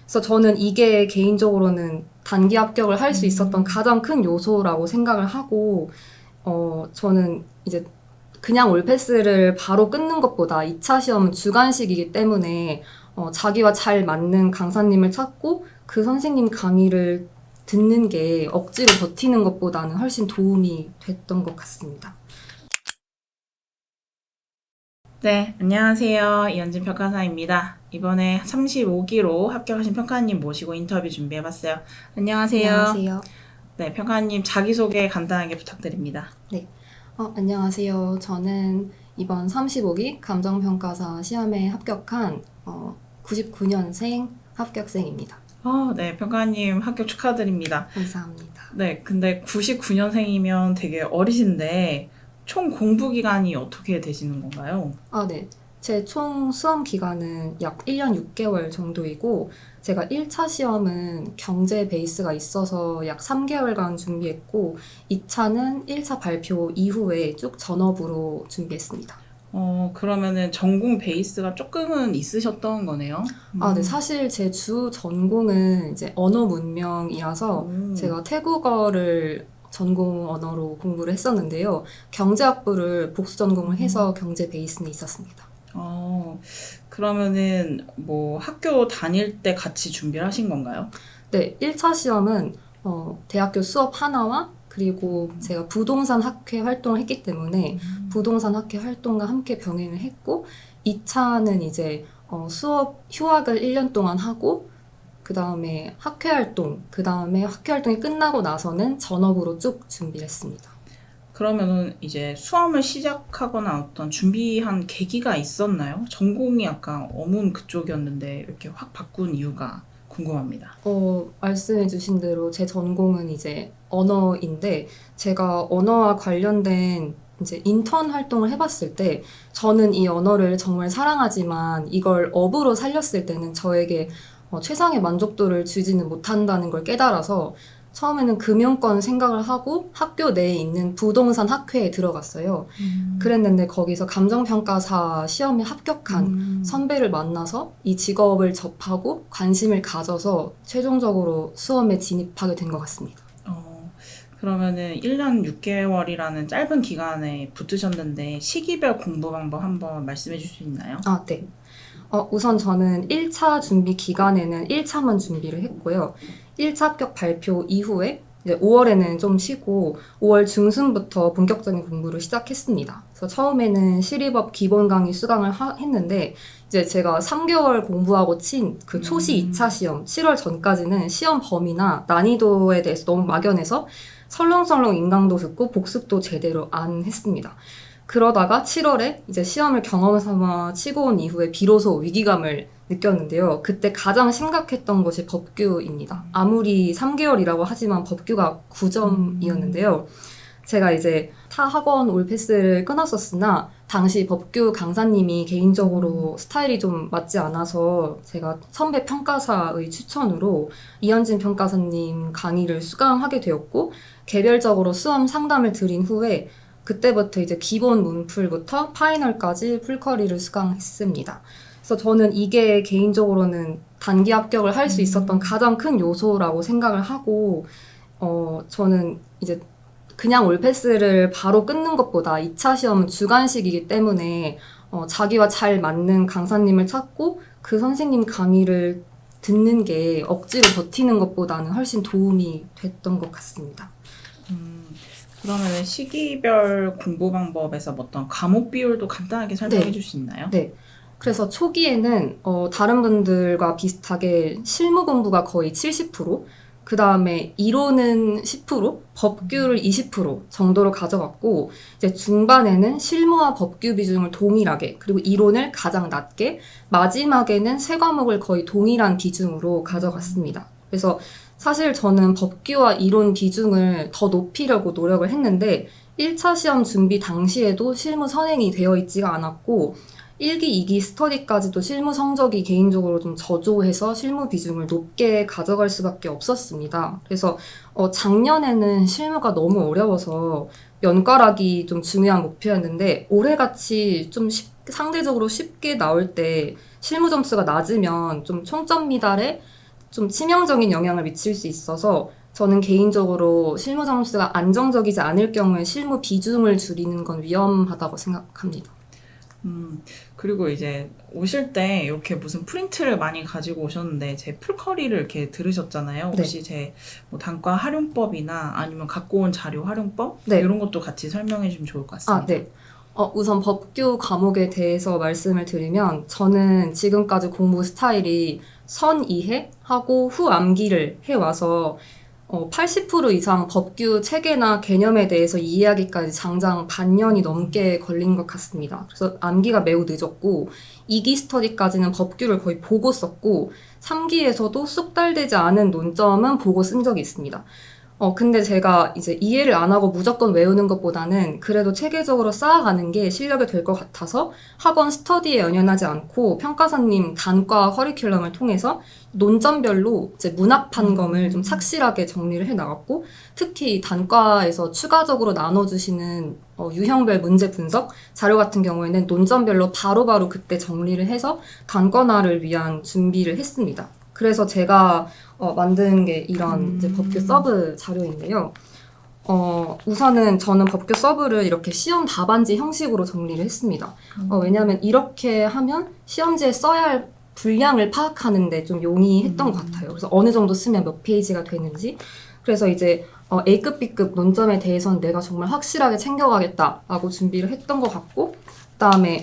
그래서 저는 이게 개인적으로는 단기 합격을 할 수 있었던 가장 큰 요소라고 생각을 하고, 저는 이제 그냥 올패스를 바로 끊는 것보다 2차 시험은 주관식이기 때문에 자기와 잘 맞는 강사님을 찾고 그 선생님 강의를 듣는 게 억지로 버티는 것보다는 훨씬 도움이 됐던 것 같습니다. 네, 안녕하세요. 이현진 평가사입니다. 이번에 35기로 합격하신 평가님 모시고 인터뷰 준비해봤어요. 안녕하세요. 안녕하세요. 네, 평가님 자기소개 간단하게 부탁드립니다. 네. 안녕하세요. 저는 이번 35기 감정평가사 시험에 합격한 99년생 합격생입니다. 네, 평가님 합격 축하드립니다. 감사합니다. 네, 근데 99년생이면 되게 어리신데 총 공부 기간이 어떻게 되시는 건가요? 네. 제 총 수험 기간은 약 1년 6개월 정도이고, 제가 1차 시험은 경제 베이스가 있어서 약 3개월간 준비했고, 2차는 1차 발표 이후에 쭉 전업으로 준비했습니다. 그러면은 전공 베이스가 조금은 있으셨던 거네요? 네. 사실 제 주 전공은 이제 언어 문명이라서 제가 태국어를 전공 언어로 공부를 했었는데요. 경제학부를 복수 전공을 해서 경제 베이스는 있었습니다. 그러면은 뭐 학교 다닐 때 같이 준비를 하신 건가요? 네, 1차 시험은 대학교 수업 하나와 그리고 제가 부동산 학회 활동을 했기 때문에 부동산 학회 활동과 함께 병행을 했고, 2차는 이제 수업 휴학을 1년 동안 하고, 그 다음에 학회 활동이 끝나고 나서는 전업으로 쭉 준비를 했습니다. 그러면은 이제 수험을 시작하거나 어떤 준비한 계기가 있었나요? 전공이 약간 어문 그쪽이었는데 이렇게 확 바꾼 이유가 궁금합니다. 말씀해주신 대로 제 전공은 이제 언어인데, 제가 언어와 관련된 이제 인턴 활동을 해봤을 때, 저는 이 언어를 정말 사랑하지만 이걸 업으로 살렸을 때는 저에게 최상의 만족도를 주지는 못한다는 걸 깨달아서 처음에는 금융권 생각을 하고 학교 내에 있는 부동산 학회에 들어갔어요. 그랬는데 거기서 감정평가사 시험에 합격한 선배를 만나서 이 직업을 접하고 관심을 가져서 최종적으로 수험에 진입하게 된 것 같습니다. 그러면은 1년 6개월이라는 짧은 기간에 붙으셨는데 시기별 공부 방법 한번 말씀해 주실 수 있나요? 네. 우선 저는 1차 준비 기간에는 1차만 준비를 했고요. 1차 합격 발표 이후에 이제 5월에는 좀 쉬고 5월 중순부터 본격적인 공부를 시작했습니다. 그래서 처음에는 시리법 기본 강의 수강을 했는데, 이제 제가 3개월 공부하고 친 그 초시 2차 시험 7월 전까지는 시험 범위나 난이도에 대해서 너무 막연해서 설렁설렁 인강도 듣고 복습도 제대로 안 했습니다. 그러다가 7월에 이제 시험을 경험 삼아 치고 온 이후에 비로소 위기감을 느꼈는데요. 그때 가장 심각했던 것이 법규입니다. 아무리 3개월이라고 하지만 법규가 9점이었는데요. 제가 이제 타 학원 올패스를 끊었었으나 당시 법규 강사님이 개인적으로 스타일이 좀 맞지 않아서 제가 선배 평가사의 추천으로 이현진 평가사님 강의를 수강하게 되었고, 개별적으로 수험 상담을 드린 후에 그때부터 이제 기본 문풀부터 파이널까지 풀커리를 수강했습니다. 그래서 저는 이게 개인적으로는 단기 합격을 할 수 있었던 가장 큰 요소라고 생각을 하고, 저는 이제 그냥 올패스를 바로 끊는 것보다 2차 시험은 주관식이기 때문에 자기와 잘 맞는 강사님을 찾고 그 선생님 강의를 듣는 게 억지로 버티는 것보다는 훨씬 도움이 됐던 것 같습니다. 그러면은 시기별 공부 방법에서 어떤 과목 비율도 간단하게 설명해 줄 수 있나요? 네. 그래서 초기에는 다른 분들과 비슷하게 실무 공부가 거의 70%, 그 다음에 이론은 10%, 법규를 20% 정도로 가져갔고, 이제 중반에는 실무와 법규 비중을 동일하게, 그리고 이론을 가장 낮게, 마지막에는 세 과목을 거의 동일한 비중으로 가져갔습니다. 그래서 사실 저는 법규와 이론 비중을 더 높이려고 노력을 했는데, 1차 시험 준비 당시에도 실무 선행이 되어 있지가 않았고, 1기, 2기 스터디까지도 실무 성적이 개인적으로 좀 저조해서 실무 비중을 높게 가져갈 수밖에 없었습니다. 그래서 작년에는 실무가 너무 어려워서 연가락이 좀 중요한 목표였는데, 올해같이 좀 상대적으로 쉽게 나올 때 실무 점수가 낮으면 좀 총점 미달에 좀 치명적인 영향을 미칠 수 있어서 저는 개인적으로 실무 점수가 안정적이지 않을 경우에 실무 비중을 줄이는 건 위험하다고 생각합니다. 그리고 이제 오실 때 이렇게 무슨 프린트를 많이 가지고 오셨는데 제 풀커리를 이렇게 들으셨잖아요. 혹시 제 뭐 단과 활용법이나 아니면 갖고 온 자료 활용법 네. 이런 것도 같이 설명해 주면 좋을 것 같습니다. 네. 우선 법규 과목에 대해서 말씀을 드리면 저는 지금까지 공부 스타일이 선 이해하고 후 암기를 해와서 80% 이상 법규 체계나 개념에 대해서 이해하기까지 장장 반년이 넘게 걸린 것 같습니다. 그래서 암기가 매우 늦었고 2기 스터디까지는 법규를 거의 보고 썼고 3기에서도 쑥달되지 않은 논점은 보고 쓴 적이 있습니다. 근데 제가 이제 이해를 안 하고 무조건 외우는 것보다는 그래도 체계적으로 쌓아가는 게 실력이 될 것 같아서 학원 스터디에 연연하지 않고 평가사님 단과 커리큘럼을 통해서 논점별로 이제 문학 판검을 좀 착실하게 정리를 해 나갔고 특히 단과에서 추가적으로 나눠주시는 유형별 문제 분석 자료 같은 경우에는 논점별로 바로바로 그때 정리를 해서 단권화를 위한 준비를 했습니다. 그래서 제가 만든 게 이런 이제 법규 서브 자료인데요. 우선은 저는 법규 서브를 이렇게 시험 답안지 형식으로 정리를 했습니다. 왜냐하면 이렇게 하면 시험지에 써야 할 분량을 파악하는데 좀 용이했던 것 같아요. 그래서 어느 정도 쓰면 몇 페이지가 되는지. 그래서 이제 A급, B급 논점에 대해서는 내가 정말 확실하게 챙겨가겠다라고 준비를 했던 것 같고, 그다음에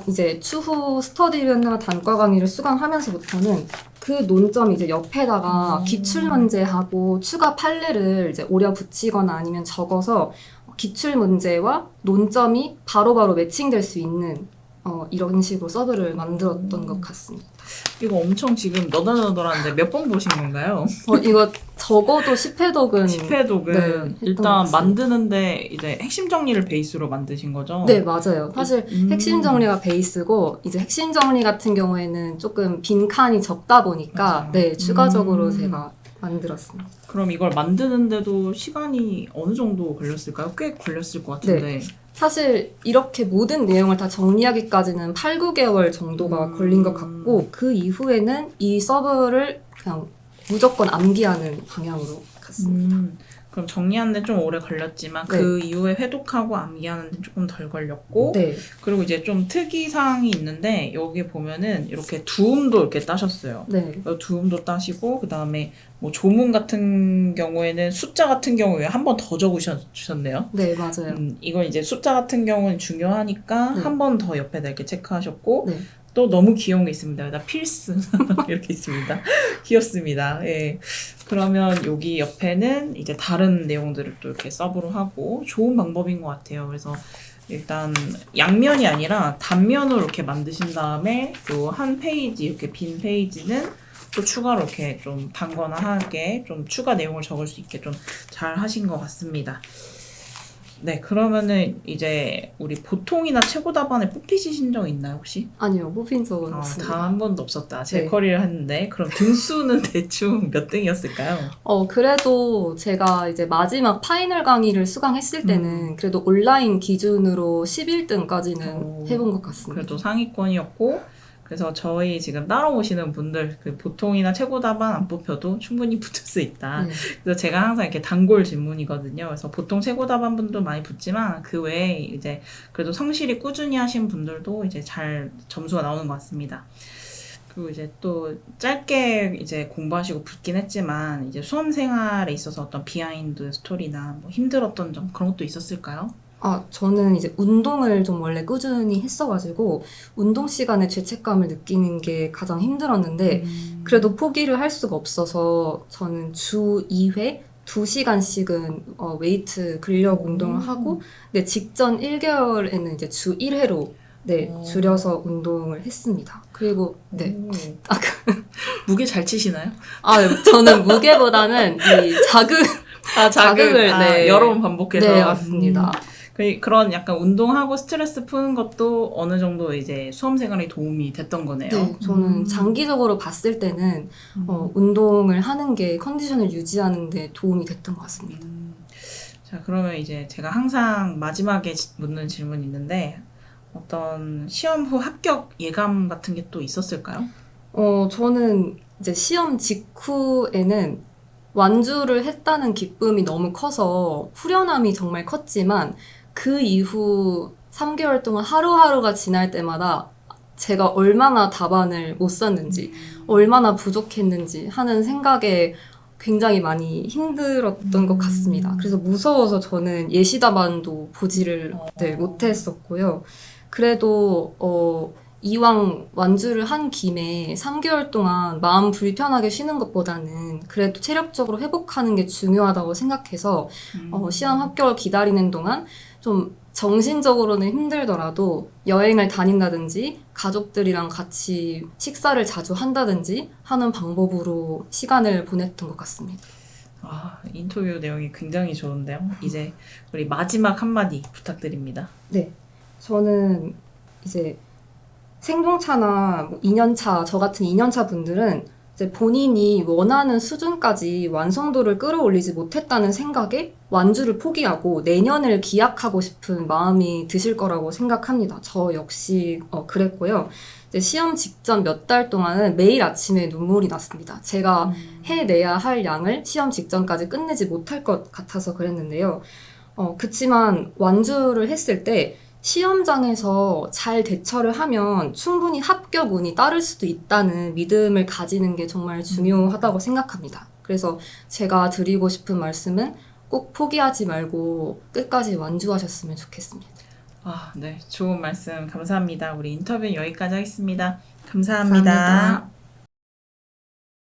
이제 추후 스터디나 단과 강의를 수강하면서부터는 그 논점 이제 옆에다가 기출문제하고 추가 판례를 이제 오려 붙이거나 아니면 적어서 기출문제와 논점이 바로바로 매칭될 수 있는 이런 식으로 서브를 만들었던 것 같습니다. 이거 엄청 지금 너덜너덜한데 몇 번 보신 건가요? 이거 적어도 10회독은 10회독은 네, 일단 만드는데 이제 핵심 정리를 베이스로 만드신 거죠? 네, 맞아요. 사실 핵심 정리가 베이스고 이제 핵심 정리 같은 경우에는 조금 빈칸이 적다 보니까 맞아요. 네, 추가적으로 제가 만들었습니다. 그럼 이걸 만드는데도 시간이 어느 정도 걸렸을까요? 꽤 걸렸을 것 같은데. 사실 이렇게 모든 내용을 다 정리하기까지는 8, 9개월 정도가 걸린 것 같고 그 이후에는 이 서브를 그냥 무조건 암기하는 방향으로 갔습니다. 그럼 정리하는데 좀 오래 걸렸지만 네. 그 이후에 회독하고 암기하는데 조금 덜 걸렸고 네. 그리고 이제 좀 특이사항이 있는데 여기 보면은 이렇게 두음도 이렇게 따셨어요. 네. 두음도 따시고 그 다음에 뭐 조문 같은 경우에는 숫자 같은 경우에 한 번 더 적으셨네요. 네, 맞아요. 이건 이제 숫자 같은 경우는 중요하니까 네. 한 번 더 옆에다 이렇게 체크하셨고 네. 또 너무 귀여운 게 있습니다. 나 필수 이렇게 있습니다. 귀엽습니다. 예. 그러면 여기 옆에는 이제 다른 내용들을 또 이렇게 서브로 하고 좋은 방법인 것 같아요. 그래서 일단 양면이 아니라 단면으로 이렇게 만드신 다음에 또 한 페이지 이렇게 빈 페이지는 또 추가로 이렇게 좀 단권화하게 좀 추가 내용을 적을 수 있게 좀 잘 하신 것 같습니다. 네, 그러면은 이제 우리 보통이나 최고 답안에 뽑히신 적 있나요, 혹시? 아니요, 뽑힌 적은 없습니다. 단 한 번도 없었다. 제 네. 커리를 했는데 그럼 등수는 대충 몇 등이었을까요? 그래도 제가 이제 마지막 파이널 강의를 수강했을 때는 그래도 온라인 기준으로 11등까지는 해본 것 같습니다. 그래도 상위권이었고 그래서 저희 지금 따라오시는 분들 그 보통이나 최고 답안 안 뽑혀도 충분히 붙을 수 있다. 네. 그래서 제가 항상 이렇게 단골 질문이거든요. 그래서 보통 최고 답안 분도 많이 붙지만 그 외에 이제 그래도 성실히 꾸준히 하신 분들도 이제 잘 점수가 나오는 것 같습니다. 그리고 이제 또 짧게 이제 공부하시고 붙긴 했지만 이제 수험 생활에 있어서 어떤 비하인드 스토리나 뭐 힘들었던 점 그런 것도 있었을까요? 저는 이제 운동을 좀 원래 꾸준히 했어가지고 운동 시간에 죄책감을 느끼는 게 가장 힘들었는데 그래도 포기를 할 수가 없어서 저는 주 2회 2시간씩은 웨이트 근력 운동을 하고 네, 직전 1개월에는 이제 주 1회로 네, 줄여서 운동을 했습니다. 그리고 네. 무게 잘 치시나요? 저는 무게보다는 이 자극을 네. 여러 번 반복해서 네, 맞습니다. 그런 약간 운동하고 스트레스 푸는 것도 어느 정도 이제 수험 생활에 도움이 됐던 거네요. 네, 저는 장기적으로 봤을 때는 운동을 하는 게 컨디션을 유지하는 데 도움이 됐던 것 같습니다. 자, 그러면 이제 제가 항상 마지막에 묻는 질문이 있는데 어떤 시험 후 합격 예감 같은 게 또 있었을까요? 저는 이제 시험 직후에는 완주를 했다는 기쁨이 너무 커서 후련함이 정말 컸지만 그 이후 3개월 동안 하루하루가 지날 때마다 제가 얼마나 답안을 못 썼는지, 얼마나 부족했는지 하는 생각에 굉장히 많이 힘들었던 것 같습니다. 그래서 무서워서 저는 예시 답안도 보지를 못했었고요. 그래도 이왕 완주를 한 김에 3개월 동안 마음 불편하게 쉬는 것보다는 그래도 체력적으로 회복하는 게 중요하다고 생각해서 시험 합격을 기다리는 동안 좀 정신적으로는 힘들더라도 여행을 다닌다든지 가족들이랑 같이 식사를 자주 한다든지 하는 방법으로 시간을 보냈던 것 같습니다. 인터뷰 내용이 굉장히 좋은데요. 이제 우리 마지막 한마디 부탁드립니다. 네, 저는 이제 생봉차나 2년차, 저 같은 2년차 분들은 이제 본인이 원하는 수준까지 완성도를 끌어올리지 못했다는 생각에 완주를 포기하고 내년을 기약하고 싶은 마음이 드실 거라고 생각합니다. 저 역시 그랬고요. 이제 시험 직전 몇 달 동안은 매일 아침에 눈물이 났습니다. 제가 해내야 할 양을 시험 직전까지 끝내지 못할 것 같아서 그랬는데요. 그치만 완주를 했을 때 시험장에서 잘 대처를 하면 충분히 합격 운이 따를 수도 있다는 믿음을 가지는 게 정말 중요하다고 생각합니다. 그래서 제가 드리고 싶은 말씀은 꼭 포기하지 말고 끝까지 완주하셨으면 좋겠습니다. 네. 좋은 말씀 감사합니다. 우리 인터뷰는 여기까지 하겠습니다. 감사합니다. 감사합니다.